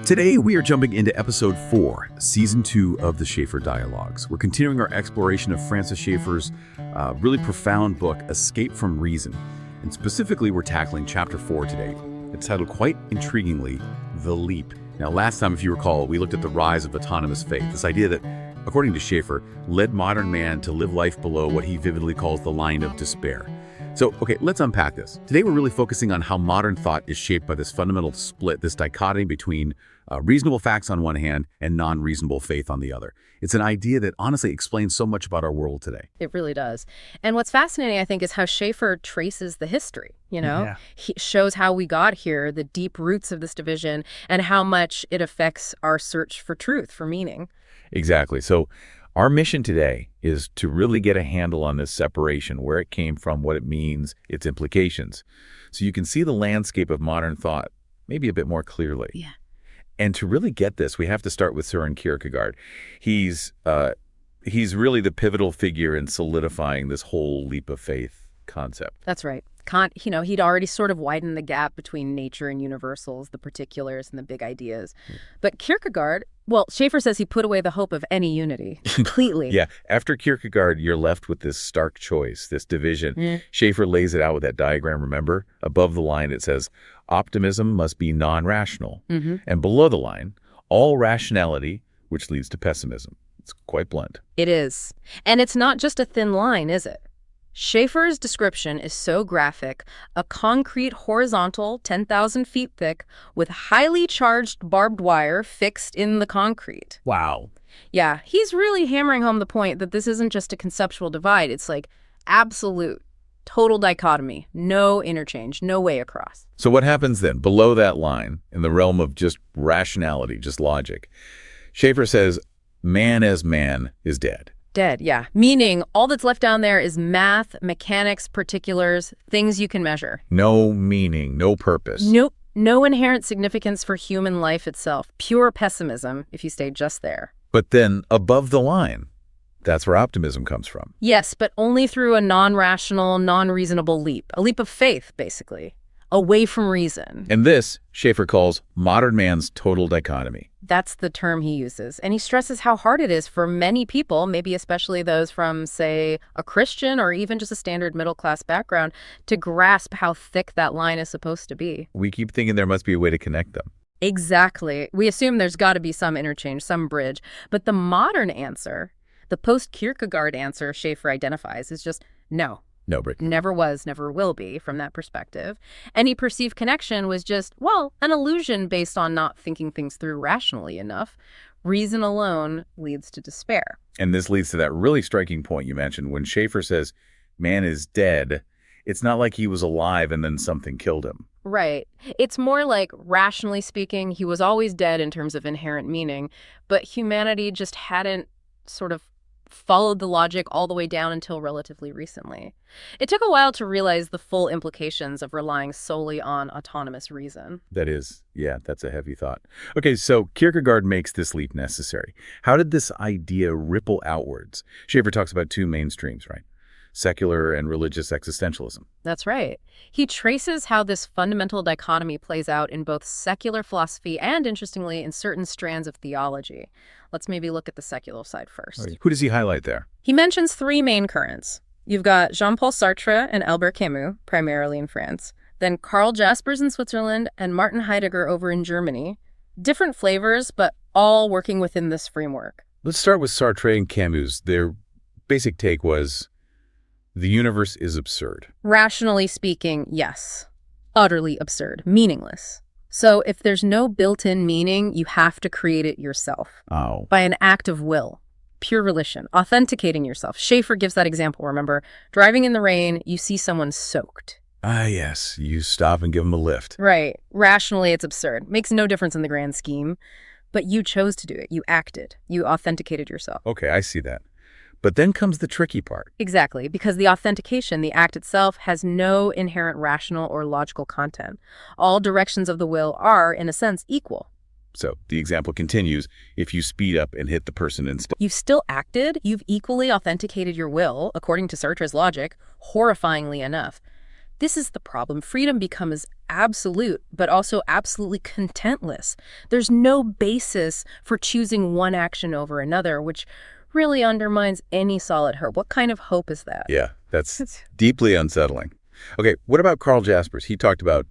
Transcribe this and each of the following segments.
Today, we are jumping into episode 4, season 2 of the Schaeffer Dialogues. We're continuing our exploration of Francis Schaeffer's really profound book, Escape from Reason. And specifically, we're tackling chapter 4 today. It's titled quite intriguingly, The Leap. Now, last time, if you recall, we looked at the rise of autonomous faith, this idea that, according to Schaeffer, led modern man to live life below what he vividly calls the line of despair. So, okay, let's unpack this. Today, we're really focusing on how modern thought is shaped by this fundamental split, this dichotomy between reasonable facts on one hand and non-reasonable faith on the other. It's an idea that honestly explains so much about our world today. It really does. And what's fascinating, I think, is how Schaeffer traces the history, Yeah. He shows how we got here, the deep roots of this division, and how much it affects our search for truth, for meaning. Exactly. So our mission today is to really get a handle on this separation, where it came from, what it means, its implications. So you can see the landscape of modern thought maybe a bit more clearly. Yeah. And to really get this, we have to start with Søren Kierkegaard. He's really the pivotal figure in solidifying this whole leap of faith concept. That's right. Kant, he'd already sort of widened the gap between nature and universals, the particulars and the big ideas. But Kierkegaard, well, Schaeffer says he put away the hope of any unity completely. Yeah. After Kierkegaard, you're left with this stark choice, this division. Schaeffer lays it out with that diagram, remember? Above the line, it says, optimism must be non-rational. And below the line, all rationality, which leads to pessimism. It's quite blunt. It is. And it's not just a thin line, is it? Schaeffer's description is so graphic, a concrete horizontal 10,000 feet thick with highly charged barbed wire fixed in the concrete. Wow. Yeah, he's really hammering home the point that this isn't just a conceptual divide. It's like absolute, total dichotomy, no interchange, no way across. So what happens then below that line in the realm of just rationality, just logic? Schaeffer says, man as man is dead. Dead, yeah. Meaning all that's left down there is math, mechanics, particulars, things you can measure. No meaning, no purpose. Nope. No inherent significance for human life itself. Pure pessimism if you stay just there. But then above the line, that's where optimism comes from. Yes, but only through a non-rational, non-reasonable leap. A leap of faith, basically. Away from reason. And this, Schaeffer calls modern man's total dichotomy. That's the term he uses. And he stresses how hard it is for many people, maybe especially those from, say, a Christian or even just a standard middle-class background, to grasp how thick that line is supposed to be. We keep thinking there must be a way to connect them. Exactly. We assume there's got to be some interchange, some bridge. But the modern answer, the post-Kierkegaard answer Schaeffer identifies, is just no. No, Britt. Never was, never will be from that perspective. Any perceived connection was just, well, an illusion based on not thinking things through rationally enough. Reason alone leads to despair. And this leads to that really striking point you mentioned. When Schaeffer says man is dead, it's not like he was alive and then something killed him. Right. It's more like, rationally speaking, he was always dead in terms of inherent meaning, but humanity just hadn't sort of followed the logic all the way down until relatively recently. It took a while to realize the full implications of relying solely on autonomous reason. That is, yeah, that's a heavy thought. Okay, so Kierkegaard makes this leap necessary. How did this idea ripple outwards? Schaeffer talks about two mainstreams, right? Secular and religious existentialism. That's right. He traces how this fundamental dichotomy plays out in both secular philosophy and, interestingly, in certain strands of theology. Let's maybe look at the secular side first. Who does he highlight there? He mentions three main currents. You've got Jean-Paul Sartre and Albert Camus, primarily in France, then Karl Jaspers in Switzerland and Martin Heidegger over in Germany. Different flavors, but all working within this framework. Let's start with Sartre and Camus. Their basic take was, the universe is absurd. Rationally speaking, yes. Utterly absurd. Meaningless. So if there's no built-in meaning, you have to create it yourself. Oh. By an act of will. Pure volition. Authenticating yourself. Schaeffer gives that example, remember? Driving in the rain, you see someone soaked. Ah, yes. You stop and give them a lift. Right. Rationally, it's absurd. Makes no difference in the grand scheme. But you chose to do it. You acted. You authenticated yourself. Okay, I see that. But then comes the tricky part. Exactly, because the authentication, the act itself, has no inherent rational or logical content. All directions of the will are, in a sense, equal. So the example continues. If you speed up and hit the person instead. You've still acted. You've equally authenticated your will, according to Sartre's logic, horrifyingly enough. This is the problem. Freedom becomes absolute, but also absolutely contentless. There's no basis for choosing one action over another, which really undermines any solid hope. What kind of hope is that? Yeah, that's deeply unsettling. Okay, what about Carl Jaspers? He talked about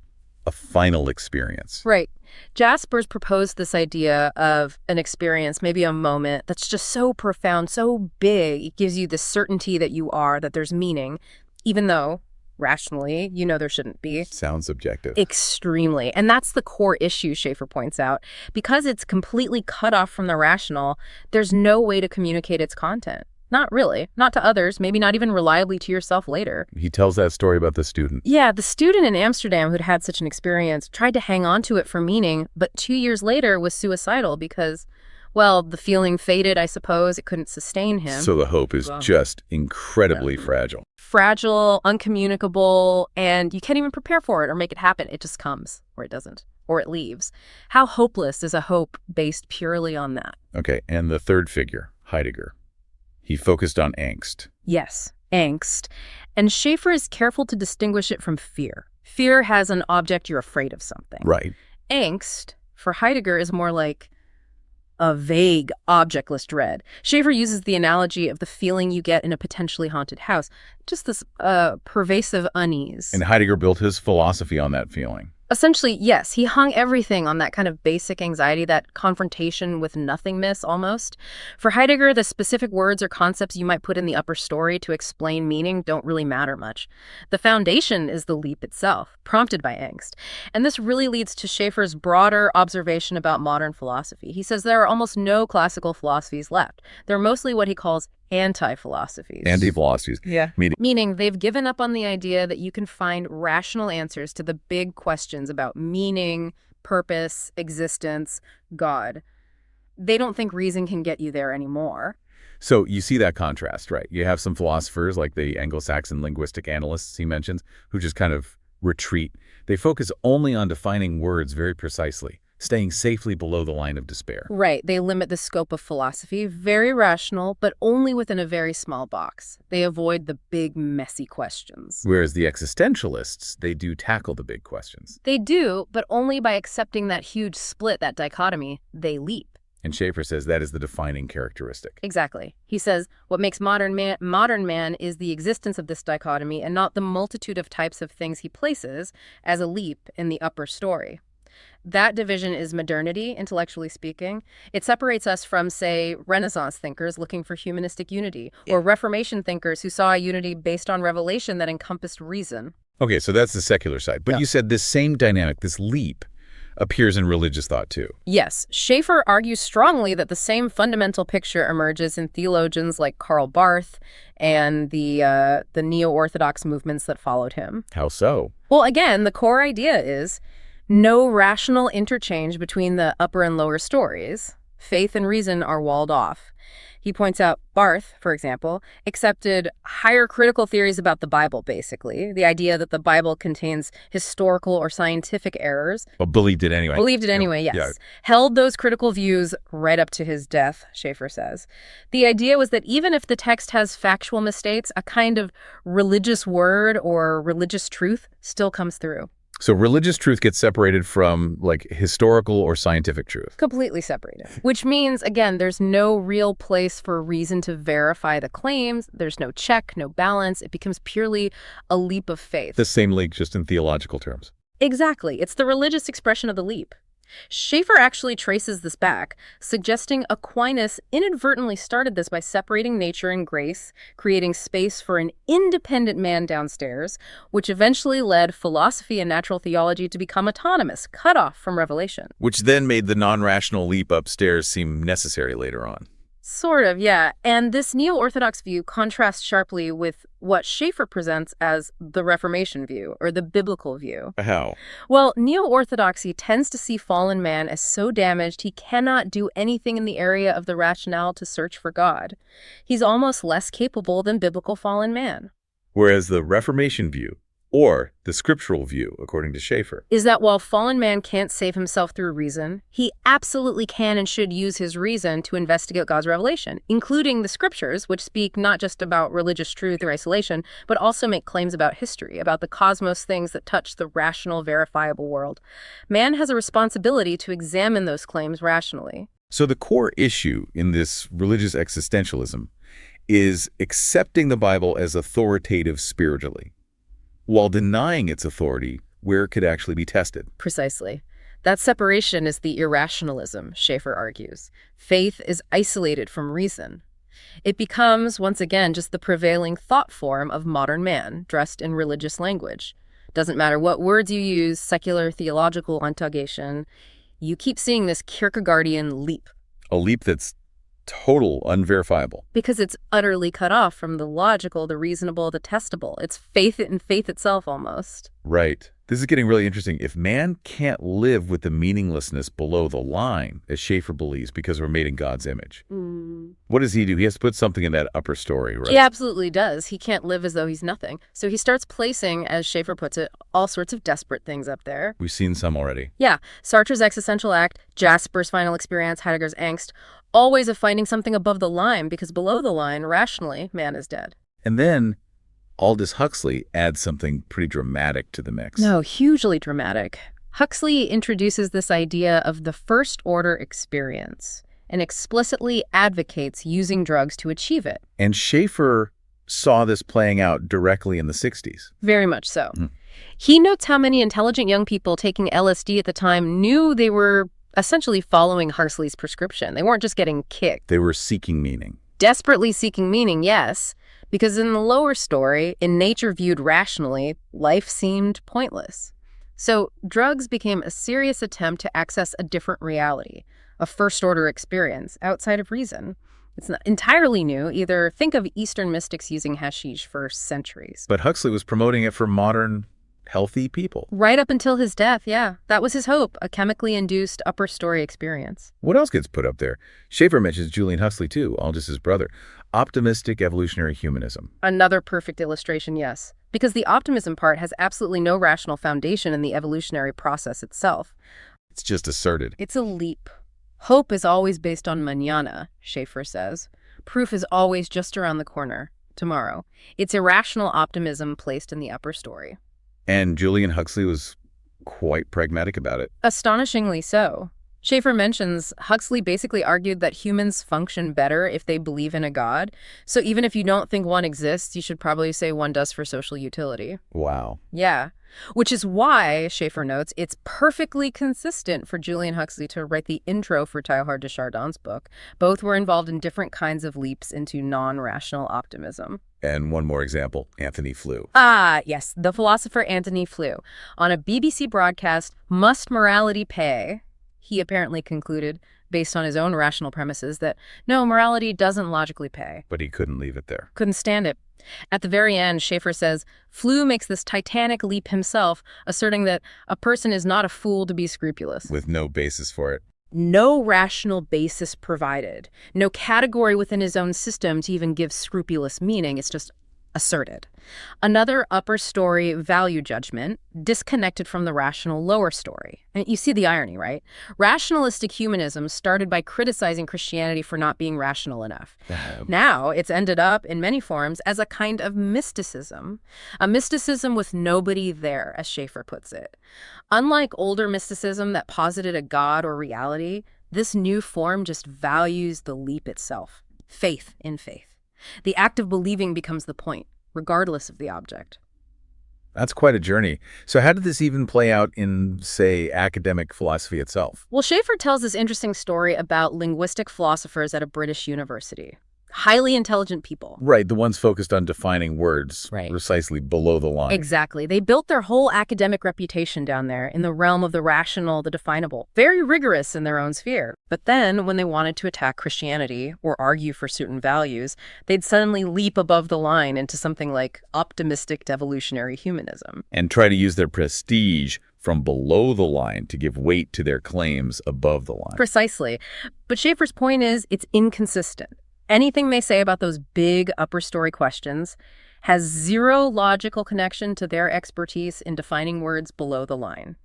a final experience. Right. Jaspers proposed this idea of an experience, maybe a moment that's just so profound, so big, it gives you the certainty that you are, that there's meaning, even though rationally, there shouldn't be. Sounds subjective. Extremely. And that's the core issue, Schaeffer points out. Because it's completely cut off from the rational, there's no way to communicate its content. Not really. Not to others, maybe not even reliably to yourself later. He tells that story about the student. Yeah, the student in Amsterdam who'd had such an experience tried to hang on to it for meaning, but 2 years later was suicidal because, well, the feeling faded, I suppose. It couldn't sustain him. So the hope is just incredibly fragile. Fragile, uncommunicable, and you can't even prepare for it or make it happen. It just comes, or it doesn't, or it leaves. How hopeless is a hope based purely on that? Okay, and the third figure, Heidegger. He focused on angst. Yes, angst. And Schaeffer is careful to distinguish it from fear. Fear has an object, you're afraid of something. Right. Angst, for Heidegger, is more like a vague, objectless dread. Schaeffer uses the analogy of the feeling you get in a potentially haunted house, just this pervasive unease. And Heidegger built his philosophy on that feeling. Essentially, yes, he hung everything on that kind of basic anxiety, that confrontation with nothingness almost. For Heidegger, the specific words or concepts you might put in the upper story to explain meaning don't really matter much. The foundation is the leap itself, prompted by angst. And this really leads to Schaeffer's broader observation about modern philosophy. He says there are almost no classical philosophies left. They're mostly what he calls anti-philosophies. Anti-philosophies. Yeah. Meaning they've given up on the idea that you can find rational answers to the big questions about meaning, purpose, existence, God. They don't think reason can get you there anymore. So you see that contrast, right? You have some philosophers like the Anglo-Saxon linguistic analysts he mentions who just kind of retreat. They focus only on defining words very precisely, staying safely below the line of despair. Right. They limit the scope of philosophy, very rational, but only within a very small box. They avoid the big, messy questions. Whereas the existentialists, they do tackle the big questions. They do, but only by accepting that huge split, that dichotomy, they leap. And Schaeffer says that is the defining characteristic. Exactly. He says what makes modern man is the existence of this dichotomy and not the multitude of types of things he places as a leap in the upper story. That division is modernity, intellectually speaking. It separates us from, say, Renaissance thinkers looking for humanistic unity, or Reformation thinkers who saw a unity based on revelation that encompassed reason. Okay, so that's the secular side. But you said this same dynamic, this leap, appears in religious thought too. Yes. Schaeffer argues strongly that the same fundamental picture emerges in theologians like Karl Barth and the neo-Orthodox movements that followed him. How so? Well, again, the core idea is no rational interchange between the upper and lower stories. Faith and reason are walled off. He points out Barth, for example, accepted higher critical theories about the Bible, basically. The idea that the Bible contains historical or scientific errors. Well, believed it anyway. Believed it anyway, yes. Yeah. Held those critical views right up to his death, Schaeffer says. The idea was that even if the text has factual mistakes, a kind of religious word or religious truth still comes through. So religious truth gets separated from, like, historical or scientific truth. Completely separated. Which means, again, there's no real place for reason to verify the claims. There's no check, no balance. It becomes purely a leap of faith. The same leap, just in theological terms. Exactly. It's the religious expression of the leap. Schaeffer actually traces this back, suggesting Aquinas inadvertently started this by separating nature and grace, creating space for an independent man downstairs, which eventually led philosophy and natural theology to become autonomous, cut off from revelation. Which then made the non-rational leap upstairs seem necessary later on. Sort of, yeah. And this neo-Orthodox view contrasts sharply with what Schaeffer presents as the Reformation view, or the biblical view. How? Well, neo-Orthodoxy tends to see fallen man as so damaged he cannot do anything in the area of the rationale to search for God. He's almost less capable than biblical fallen man. Whereas the Reformation view Or the scriptural view, according to Schaeffer. Is that while fallen man can't save himself through reason, he absolutely can and should use his reason to investigate God's revelation, including the scriptures, which speak not just about religious truth or isolation, but also make claims about history, about the cosmos, things that touch the rational, verifiable world. Man has a responsibility to examine those claims rationally. So the core issue in this religious existentialism is accepting the Bible as authoritative spiritually, while denying its authority where it could actually be tested. Precisely. That separation is the irrationalism, Schaeffer argues. Faith is isolated from reason. It becomes, once again, just the prevailing thought form of modern man, dressed in religious language. Doesn't matter what words you use, secular, theological, ontogation, you keep seeing this Kierkegaardian leap. A leap that's total, unverifiable. Because it's utterly cut off from the logical, the reasonable, the testable. It's faith in faith itself, almost. Right. This is getting really interesting. If man can't live with the meaninglessness below the line, as Schaeffer believes, because we're made in God's image, what does he do? He has to put something in that upper story, right? He absolutely does. He can't live as though he's nothing. So he starts placing, as Schaeffer puts it, all sorts of desperate things up there. We've seen some already. Yeah. Sartre's existential act, Jasper's final experience, Heidegger's angst, all ways of finding something above the line, because below the line, rationally, man is dead. And then Aldous Huxley adds something pretty dramatic to the mix. No, hugely dramatic. Huxley introduces this idea of the first-order experience and explicitly advocates using drugs to achieve it. And Schaeffer saw this playing out directly in the 60s. Very much so. He notes how many intelligent young people taking LSD at the time knew they were essentially following Huxley's prescription. They weren't just getting kicked. They were seeking meaning. Desperately seeking meaning, yes, because in the lower story, in nature viewed rationally, life seemed pointless. So drugs became a serious attempt to access a different reality, a first-order experience outside of reason. It's not entirely new. Either think of Eastern mystics using hashish for centuries. But Huxley was promoting it for modern, healthy people. Right up until his death, yeah. That was his hope, a chemically induced upper story experience. What else gets put up there? Schaeffer mentions Julian Huxley, too, Aldous' brother. Optimistic evolutionary humanism. Another perfect illustration, yes. Because the optimism part has absolutely no rational foundation in the evolutionary process itself. It's just asserted. It's a leap. Hope is always based on mañana, Schaeffer says. Proof is always just around the corner, tomorrow. It's irrational optimism placed in the upper story. And Julian Huxley was quite pragmatic about it. Astonishingly so. Schaeffer mentions Huxley basically argued that humans function better if they believe in a god. So even if you don't think one exists, you should probably say one does for social utility. Wow. Yeah. Which is why, Schaeffer notes, it's perfectly consistent for Julian Huxley to write the intro for Teilhard de Chardin's book. Both were involved in different kinds of leaps into non-rational optimism. And one more example, Anthony Flew. Ah, yes, the philosopher Anthony Flew. On a BBC broadcast, Must Morality Pay? He apparently concluded, based on his own rational premises, that no, morality doesn't logically pay. But he couldn't leave it there. Couldn't stand it. At the very end, Schaeffer says, Flew makes this titanic leap himself, asserting that a person is not a fool to be scrupulous. With no basis for it. No rational basis provided. No category within his own system to even give scrupulous meaning. It's just asserted. Another upper story value judgment, disconnected from the rational lower story. And you see the irony, right? Rationalistic humanism started by criticizing Christianity for not being rational enough. Now it's ended up, in many forms, as a kind of mysticism. A mysticism with nobody there, as Schaeffer puts it. Unlike older mysticism that posited a god or reality, this new form just values the leap itself. Faith in faith. The act of believing becomes the point, regardless of the object. That's quite a journey. So how did this even play out in, say, academic philosophy itself? Well, Schaeffer tells this interesting story about linguistic philosophers at a British university. Highly intelligent people. Right, the ones focused on defining words Right. precisely below the line. Exactly. They built their whole academic reputation down there in the realm of the rational, the definable. Very rigorous in their own sphere. But then, when they wanted to attack Christianity or argue for certain values, they'd suddenly leap above the line into something like optimistic evolutionary humanism. And try to use their prestige from below the line to give weight to their claims above the line. Precisely. But Schaeffer's point is it's inconsistent. Anything they say about those big upper story questions has zero logical connection to their expertise in defining words below the line.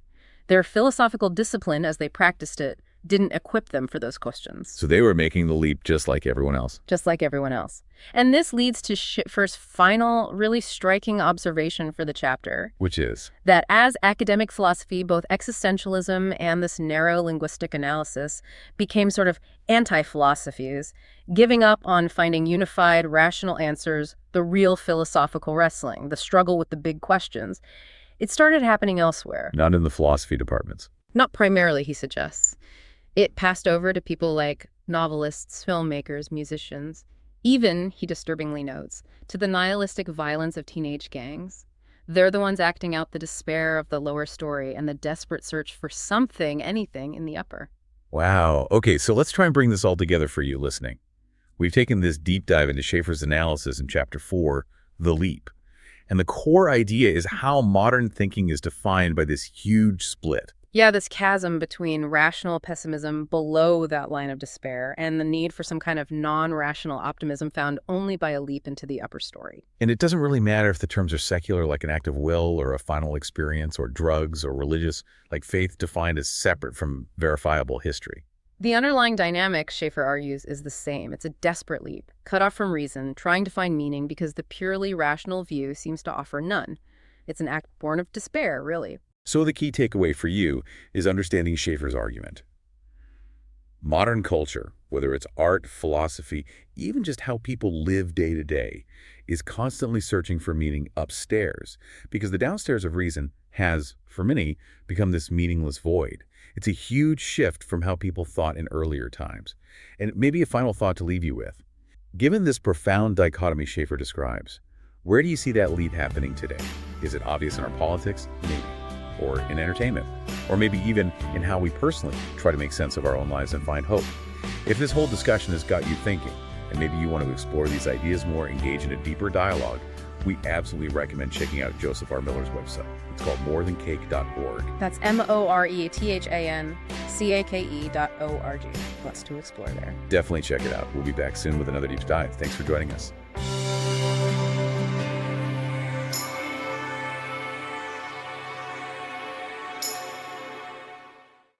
Their philosophical discipline, as they practiced it, didn't equip them for those questions. So they were making the leap just like everyone else. Just like everyone else. And this leads to Schiffer's final, really striking observation for the chapter. Which is? That as academic philosophy, both existentialism and this narrow linguistic analysis became sort of anti-philosophies, giving up on finding unified, rational answers, the real philosophical wrestling, the struggle with the big questions. It started happening elsewhere. Not in the philosophy departments. Not primarily, he suggests. It passed over to people like novelists, filmmakers, musicians, even, he disturbingly notes, to the nihilistic violence of teenage gangs. They're the ones acting out the despair of the lower story and the desperate search for something, anything, in the upper. Wow. Okay, so let's try and bring this all together for you listening. We've taken this deep dive into Schiffer's analysis in Chapter 4, The Leap. And the core idea is how modern thinking is defined by this huge split. Yeah, this chasm between rational pessimism below that line of despair and the need for some kind of non-rational optimism found only by a leap into the upper story. And it doesn't really matter if the terms are secular, like an act of will or a final experience, or drugs, or religious, like faith defined as separate from verifiable history. The underlying dynamic, Schiffer argues, is the same. It's a desperate leap, cut off from reason, trying to find meaning because the purely rational view seems to offer none. It's an act born of despair, really. So the key takeaway for you is understanding Schiffer's argument. Modern culture, whether it's art, philosophy, even just how people live day to day, is constantly searching for meaning upstairs, because the downstairs of reason has, for many, become this meaningless void. It's a huge shift from how people thought in earlier times. And maybe a final thought to leave you with. Given this profound dichotomy Schiffer describes, where do you see that leap happening today? Is it obvious in our politics? Maybe. Or in entertainment, or maybe even in how we personally try to make sense of our own lives and find hope. If this whole discussion has got you thinking, and maybe you want to explore these ideas more, engage in a deeper dialogue, we absolutely recommend checking out Joseph R. Miller's website. It's called morethancake.org. That's morethancake.org. Lots to explore there. Definitely check it out. We'll be back soon with another deep dive. Thanks for joining us.